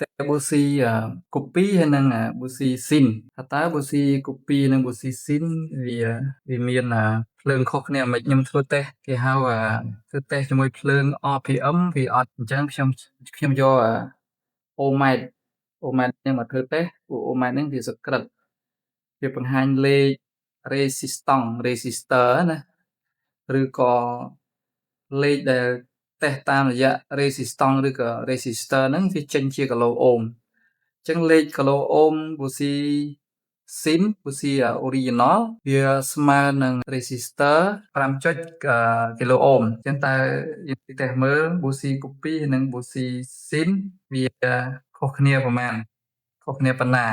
តែ Bushi copy ហើយនិងBushi Sin ថាតើ Bushi copy និង Bushi Sin វាមានភ្លើងខុសគ្នាមិនខ្ញុំធ្វើតេស្តគេហៅធ្វើតេស្តជាមួយភ្លើង RPM វាអត់អញ្ចឹងខ្ញុំយកOhmad នេះមកធ្វើតេស្តព្រោះ Ohmad ហ្នឹងវាសក្រិតវាបង្ហាញលេខ resistor ណាឬក៏លេខដែលតេស្តតាមរយៈ resistance ឬក៏ resistor ហ្នឹងវាចេញជាគីឡូអូមអញ្ចឹងលេខគីឡូអូម Bushi Sin Bushi original វាស្មើនឹង resistor 5 គីឡូអូមអញ្ចឹងតើយើងតេស្តមើល Bushi copy និង Bushi Sin វាខុសគ្នាប្រមាណខុសគ្នាប៉ុណ្ណា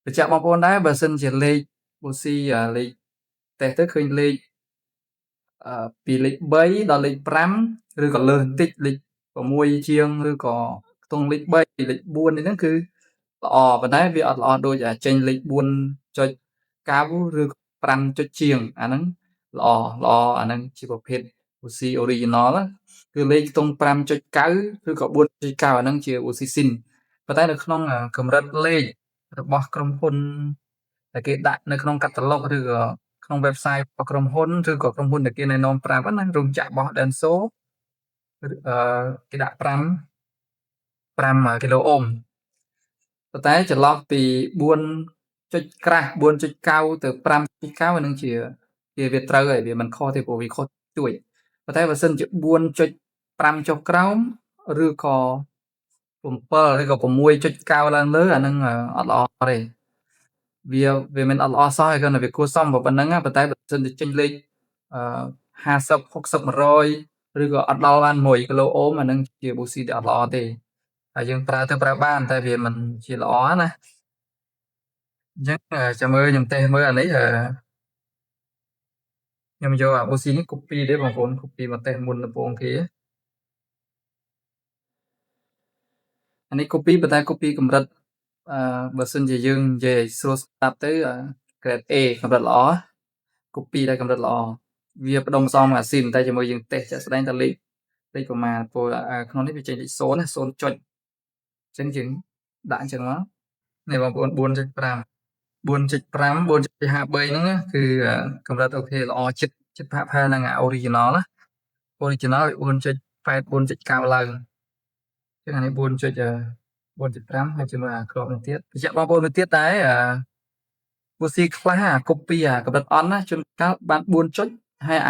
បញ្ជាក់បងប្អូនដែរបើសិនជាលេខ Bushi លេខតេស្តទៅឃើញលេខពីលេខ3ដល់លេខ5ឬក៏លើសបន្តិចលេខ6ជាងឬក៏ខ្ទង់លេខ3លេខ4នេះហ្នឹងគឺល្អប៉ុន្តែវាអត់ល្អដូចចេញលេខ4.9ឬ5ជាងអាហ្នឹងល្អអាហ្នឹងជាប្រភេទ Bushi original គឺលេខខ្ទង់5.9ឬក៏4.9អាហ្នឹងជា Bushi Sin ប៉ុន្តែនៅក្នុងកម្រិតលេខរបស់ក្រុមហ៊ុនដែលគេដាក់នៅក្នុងកាតាឡុកឬក៏ក្នុង website របស់ក្រុមហ៊ុនឬក៏ក្រុមហ៊ុនដែលគេណែនាំប្រាប់ណារោងចក្ររបស់ Denso គេដាក់5គីឡូអូមប៉ុន្តែចន្លោះពី4.9ទៅ5.9ហ្នឹងជាវាត្រូវហើយវាមិនខុសទេព្រោះវាខុសជួយប៉ុន្តែបើសិនជា4.5ចុះក្រោមឬក៏7ឬក៏6.9ឡើងលើអាហ្នឹងអត់ល្អទេវាមិនអត់ល្អសោះហើយគាត់ថាវាគួរសមប៉ុណ្ណឹងប៉ុន្តែបើសិនជាចេញលេខ50 60 100ឬក៏អត់ដល់បាន1គីឡូអូមអាហ្នឹងជា Bushi ដែលអត់ល្អទេហើយយើងប្រើបានតែវាមិនជាល្អណាអញ្ចឹងចាំមើលខ្ញុំតេស្តមើលអានេះខ្ញុំយកBushi នេះ copy ទេបងប្អូន copy មកតេស្តមុនដំបូងគេអានេះ copy ប៉ុន្តែ copy កម្រិតបើសិនជាយើងនិយាយស្រួលស្ដាប់ទៅ grade A កម្រិតល្អ copy ដែរកម្រិតល្អវាផ្ដុំផ្សំអាស៊ីនតែជាមួយយើងតេស្តចាក់ស្ដែងតលេខប្រមាណព្រោះក្នុងនេះវាចេញលេខ0ណា0ចុចអញ្ចឹងយើងដាក់អញ្ចឹងមកនេះបងប្អូន 4.5 4.53 ហ្នឹងគឺកម្រិតអូខេល្អចិត្តផាក់ផែនឹងoriginal ណា original 4.8 4.9ឡើងចឹងអានេះ4.5ហើយជាមួយក្របនេះទៀតបញ្ជាក់បងប្អូនមួយទៀតតែBushiខ្លះcopy កម្រិតអន់ណាជួនកាលបាន4ចុចហើយ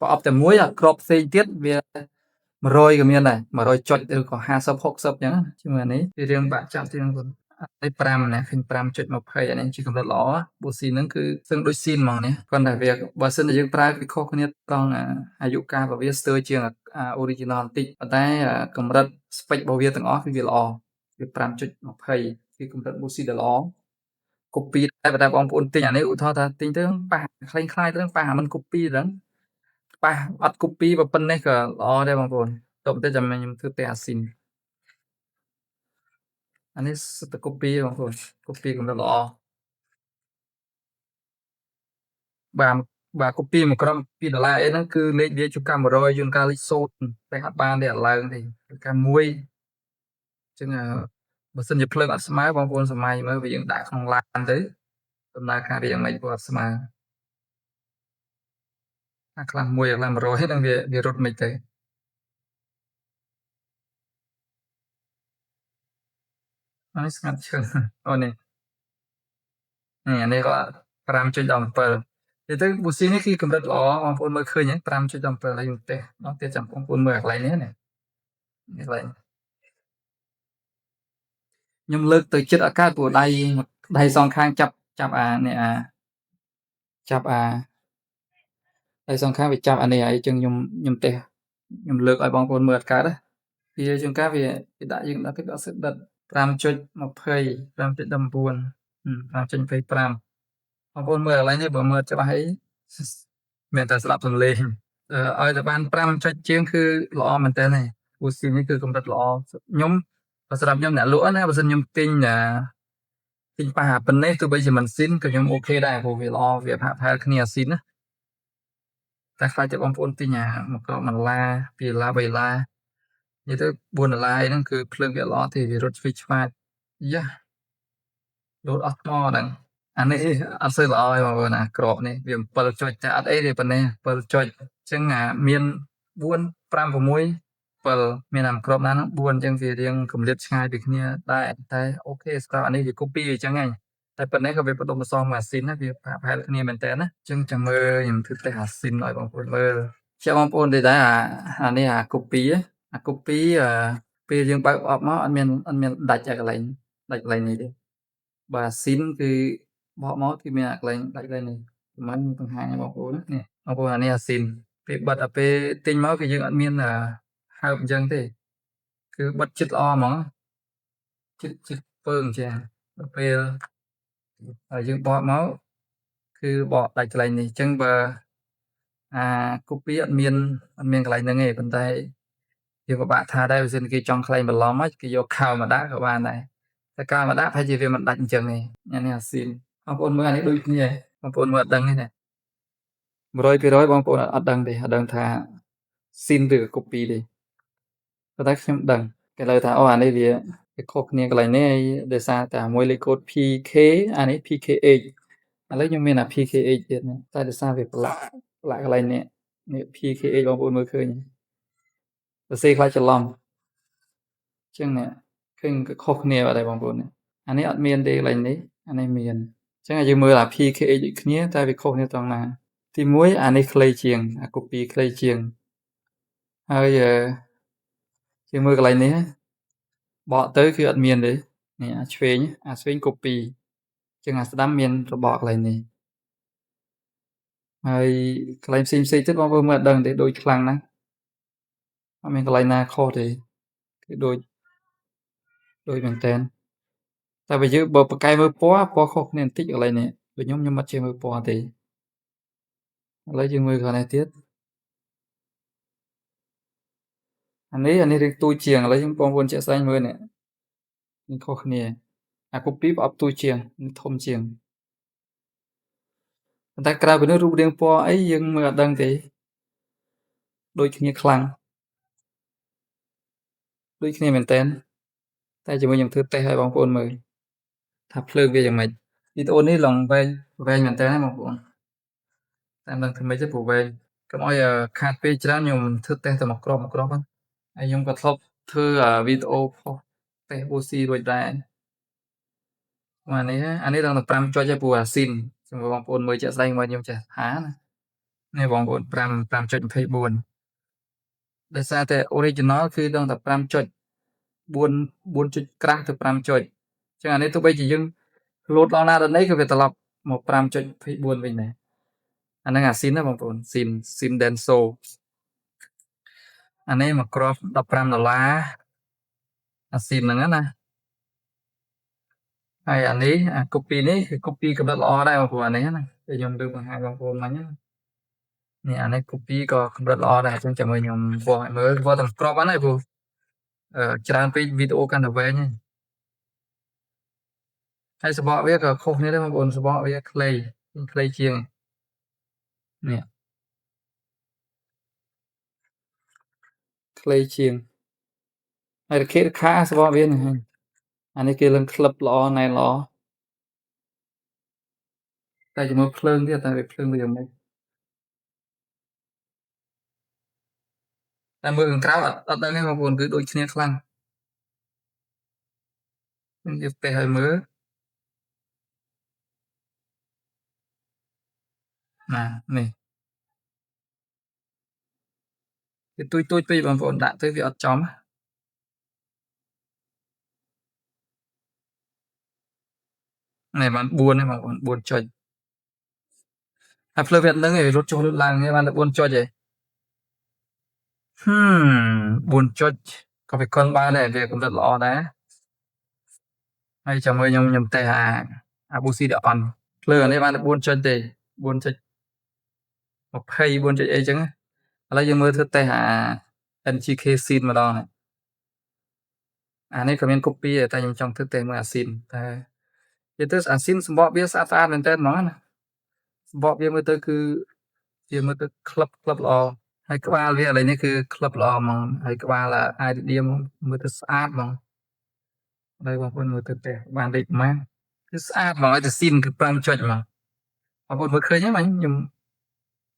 ប្រអប់តែមួយក្របផ្សេងទៀតវា100ក៏មានដែរ100ចុចឬក៏50 60ចឹងជាមួយអានេះវារៀងបាក់ចាប់ទៀតបងប្អូននេះ5ណាឃើញ 5.20 អានេះជាកម្រិតល្អ Bushi ហ្នឹងគឺស្ទឹងដូចស៊ីនហ្មងនេះគាត់តែវាបើសិនជាយើងប្រើវាខុសគ្នាត្រង់អាយុកាលរបស់វាស្ទើរជាងoriginal បន្តិចប៉ុន្តែកម្រិត spec របស់វាទាំងអស់គឺវាល្អវា 5.20 គឺកម្រិត Bushi ដែលល្អ copy តែបងប្អូនទិញអានេះឧទាហរណ៍ថាទិញទៅប៉ះខ្លែងខ្លាយទៅប៉ះមិន copy ហ្នឹងប៉ះអត់ copy ប៉ុណ្ណេះក៏ល្អដែរបងប្អូនតបទៅចាំខ្ញុំធ្វើតែអាស៊ីនអានេះសិតតែ copy បងប្អូន copy កម្រិតល្អបាទ copy មួយក្រុម$2អីហ្នឹងគឺលេខវាជួនកាល100ជួនកាលលេខ0តែអត់បានទេអត់ឡើងទេជួនកាល1អញ្ចឹងបើសិនជាភ្លើងអត់ស្មើបងប្អូនសម័យមើលវាយើងដាក់ក្នុងឡានទៅដំណើរការវាយ៉ាងម៉េចព្រោះអត់ស្មើខ្លះ1ខ្លះ100ហ្នឹងវារត់មិនទៅអានេះស្ងាត់ឈឹងអូនេះអានេះក៏5.17ទៅទៅ Bushi នេះគឺកម្រិតល្អបងប្អូនមើលឃើញហ្នឹង 5.17 ហើយទេដល់ទៀតចាំបងប្អូនមើលកន្លែងនេះណាកន្លែងខ្ញុំលើកទៅចិត្តអាកាសព្រោះដៃសងខាងចាប់ដៃសងខាងវាចាប់អានេះហើយចឹងខ្ញុំទេខ្ញុំលើកឲ្យបងប្អូនមើលអត់កើតណាវាជួនកាលវាយើងដាក់ទឹកអត់ស្ដិត 5.20 5.19 5.25បងប្អូនមើលកន្លែងនេះបើមើលច្បាស់អីមានតែស្ដាប់សំឡេងឲ្យតែបាន5ចុចជាងគឺល្អមែនតើនេះ Bushi នេះគឺកម្រិតល្អខ្ញុំសម្រាប់ខ្ញុំអ្នកលក់ណាបើសិនខ្ញុំទិញប៉ះប៉ុណ្ណេះទោះបីជាមិនស៊ីនក៏ខ្ញុំអូខេដែរព្រោះវាល្អវាផាក់ផែលគ្នាស៊ីនណាតែខ្លាចតែបងប្អូនទិញមកក្រប1ឡា$2 $3 និយាយទៅ$4ហ្នឹងគឺភ្លើងវាអត់ល្អទេវារត់ឆ្វេងឆ្វាយយ៉ាលោតអស់ថ្មហ្នឹងអានេះអត់សូវល្អទេបងប្អូនអាក្របនេះវា7ចុចតែអត់អីទេប៉ុណ្ណេះ7ចុចអញ្ចឹងមាន4 5 6 7មានអាក្របណាហ្នឹង4អញ្ចឹងវារៀងកម្រិតឆ្ងាយពីគ្នាដែរតែអូខេស្រាប់អានេះវា copy វាអញ្ចឹងហើយតែប៉ុណ្ណេះក៏វាបដិបន្សល់មួយអាស៊ីនណាវាប្រហែលគ្នាមែនតើណាអញ្ចឹងចាំមើលខ្ញុំធ្វើតេស្តអាស៊ីនឲ្យបងប្អូនមើលជាបងប្អូនទេដែរអានេះអា copy អា copy ពេលយើងបើកអបមកអត់មានដាច់កន្លែងនេះទេបើអាស៊ីនគឺបកមកគឺមានអាកន្លែងដាច់កន្លែងនេះមិនបង្ហាញឲ្យបងប្អូនណានេះបងប្អូនអានេះអាស៊ីនពេលបិទពេលទិញមកគឺយើងអត់មានហើបអញ្ចឹងទេគឺបិទជិតល្អហ្មងជិតពើងចាដល់ពេលយើងបកមកគឺបកដាច់កន្លែងនេះអញ្ចឹងបើcopy អត់មានកន្លែងហ្នឹងទេប៉ុន្តែយើងពិបាកថាដែរបើសិនគេចង់ក្លែងបន្លំហ្នឹងគេយកខោមកដាក់ក៏បានដែរតែកាលមកដាក់ប្រហែលជាវាមិនដាច់អញ្ចឹងទេអានេះអាស៊ីនបងប្អូនមើលអានេះដូចគ្នាបងប្អូនមើលអត់ដឹងទេណា100%បងប្អូនអត់ដឹងទេអត់ដឹងថាស៊ីនឬក៏ copy ទេប៉ុន្តែខ្ញុំដឹងគេលើថាអូអានេះវាខុសគ្នាកន្លែងនេះហើយដោយសារតែមួយលេខកូដ PK អានេះ PKH ឥឡូវខ្ញុំមានអា PKH ទៀតណាតែដោយសារវាប្រឡាក់កន្លែងនេះ PKH បងប្អូនមើលឃើញសរសេរខ្លាចច្រឡំអញ្ចឹងនេះឃើញខុសគ្នាបាត់ហើយបងប្អូនអានេះអត់មានទេកន្លែងនេះអានេះមានអញ្ចឹងយើងមើលអា PKH ដូចគ្នាតែវាខុសគ្នាត្រង់ណាទី1អានេះខ្លីជាងអា copy ខ្លីជាងហើយយើងមើលកន្លែងនេះបកទៅគឺអត់មានទេនេះអាឆ្វេង copy អញ្ចឹងអាស្ដាំមានរបកកន្លែងនេះហើយកន្លែងផ្សេងទៀតបងប្អូនមើលអត់ដឹងទេដូចខ្លាំងណាស់អត់មានកន្លែងណាខុសទេគឺដូចមែនតើតែបើយើងបើប្រកែកមើលពណ៌ខុសគ្នាបន្តិចកន្លែងនេះដូចខ្ញុំអត់ចេះមើលពណ៌ទេឥឡូវយើងមើលខាងនេះទៀតអានេះរៀងទូជាងឥឡូវបងប្អូនជាក់ស្ដែងមើលនេះខុសគ្នាអា copy ប្រអប់ទូជាងធំជាងប៉ុន្តែក្រៅពីនេះរូបរាងពណ៌អីយើងមើលអត់ដឹងទេដូចគ្នាខ្លាំងដូចគ្នាមែនតើតែជាមួយខ្ញុំធ្វើតេស្តឲ្យបងប្អូនមើលថាភ្លើងវាយ៉ាងម៉េចវីដេអូនេះឡងវែងមែនតើបងប្អូនតែមិនដឹងធ្វើម៉េចទេព្រោះវែងកុំឲ្យខាតពេលច្រើនខ្ញុំធ្វើតេស្តតែមួយគ្រាប់ហ្នឹងហើយខ្ញុំក៏ធ្លាប់ធ្វើវីដេអូផុសតេស្ត OC រួចដែរអានេះដល់តែ5ចុចហើយព្រោះអាស៊ីនចាំបងប្អូនមើលជាក់ស្ដែងមកខ្ញុំចេះថាណានេះបងប្អូន5.24ដោយសារតែ original គឺដល់តែ5ចុច4ចុចក្រាស់ទៅ5ចុចអញ្ចឹងអានេះទោះបីជាយើងលោតដល់ណាដល់ណីក៏វាត្រឡប់មក5.24វិញដែរអាហ្នឹងអាស៊ីនណាបងប្អូនស៊ីន Denso អានេះមួយគ្រាប់$15អាស៊ីនហ្នឹងណាហើយអានេះអា copy នេះគឺ copy កម្រិតល្អដែរបងប្អូនអានេះណាខ្ញុំលើកបង្ហាញបងប្អូនមិញណានេះអានេះ copy ក៏កម្រិតល្អដែរអញ្ចឹងចាំមើលខ្ញុំវាស់ឲ្យមើលវាស់ទាំងគ្រាប់ហ្នឹងហើយព្រោះច្រើនពេកវីដេអូកាន់តែវែងហើយសបកវាក៏ខុសគ្នាដែរបងប្អូនសបកវាខ្លីជាងនេះខ្លីជាងហើយរខិរខាសបកវានេះអានេះគេឡើងក្លឹបល្អណែនល្អតែជាមួយភ្លើងទៀតតែវាភ្លើងវាយ៉ាងម៉េចតែមើលខាងក្រៅអត់ដឹងទេបងប្អូនគឺដូចគ្នាខ្លាំងខ្ញុំនិយាយតេស្តឲ្យមើលណានេះវាទួយពេកបងប្អូនដាក់ទៅវាអត់ចំនេះបាន4ទេបងប្អូន4ចុចហើយភ្លើងវាអត់ដឹងទេរត់ចុះរត់ឡើងទេបានតែ4ចុចទេ4ចុចក៏វាកុនបានដែរវាកម្រិតល្អដែរហើយចាំមើលខ្ញុំតេស្តអា Busi ដអន់ភ្លើងអានេះបានតែ4ចុចទេ4ចុច20 4ចុចអីចឹងឥឡូវយើងមើលធ្វើតេស្តNGK Scene ម្ដងអានេះក៏មាន copy ដែរតែខ្ញុំចង់ធ្វើតេស្តមើលអា Scene តែនិយាយទៅអា Scene សម្បកវាស្អាតមែនតើហ្មងណាសម្បកវាមើលទៅគឺវាមើលទៅក្លឹបល្អ ហើយក្បាលវាឥឡូវនេះគឺក្លឹបល្អហ្មងហើយក្បាលIDM មើលទៅស្អាតហ្មងហើយបងប្អូនមើលទៅផ្ទះបានលេខប៉ុន្មានគឺស្អាតហ្មងហើយទៅស៊ីនគឺ5ចុចហ្មងបងប្អូនមើលឃើញទេមិញខ្ញុំ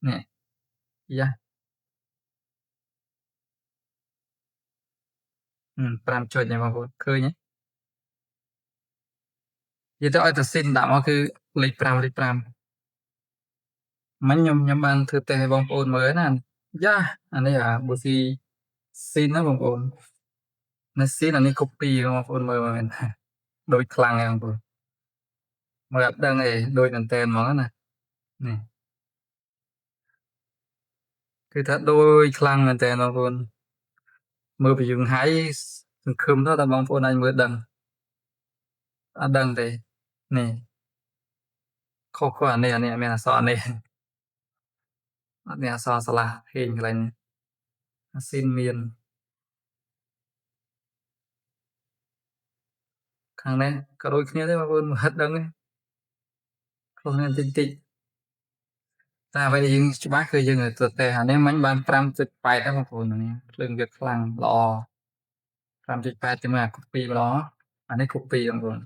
នេះយ៉ា5ចុចហ្នឹងបងប្អូនឃើញទេនិយាយទៅឲ្យទៅស៊ីនដាក់មកគឺលេខ5លេខ5មិញខ្ញុំបានធ្វើតេស្តឲ្យបងប្អូនមើលណាយ៉ាអានេះបើស៊ីស៊ីនណាបងប្អូននេះស៊ីនអានេះ copy បងប្អូនមើលមែនថាដូចខ្លាំងហ្នឹងបងប្អូនមើលអត់ដឹងទេដូចមែនតើហ្មងណានេះគឺថាដូចខ្លាំងមែនតើបងប្អូនមើលពីយើងហើយសង្ឃឹមថាបងប្អូនអាចមើលដឹងអត់ដឹងទេនេះខុសអានេះមានអក្សរនេះអត់មានអក្សរស្លាស់ហេងកន្លែងនេះអាស៊ីនមានខាងនេះក៏ដូចគ្នាដែរបងប្អូនមើលអត់ដឹងទេខុសគ្នាតិចតិចតែអ្វីដែលយើងច្បាស់គឺយើងទៅតេស្តអានេះមិញបាន5.8ដែរបងប្អូនអានេះភ្លើងវាខ្លាំងល្អ5.8ទេមើលអា copy ម្ដងអានេះ copy បងប្អូន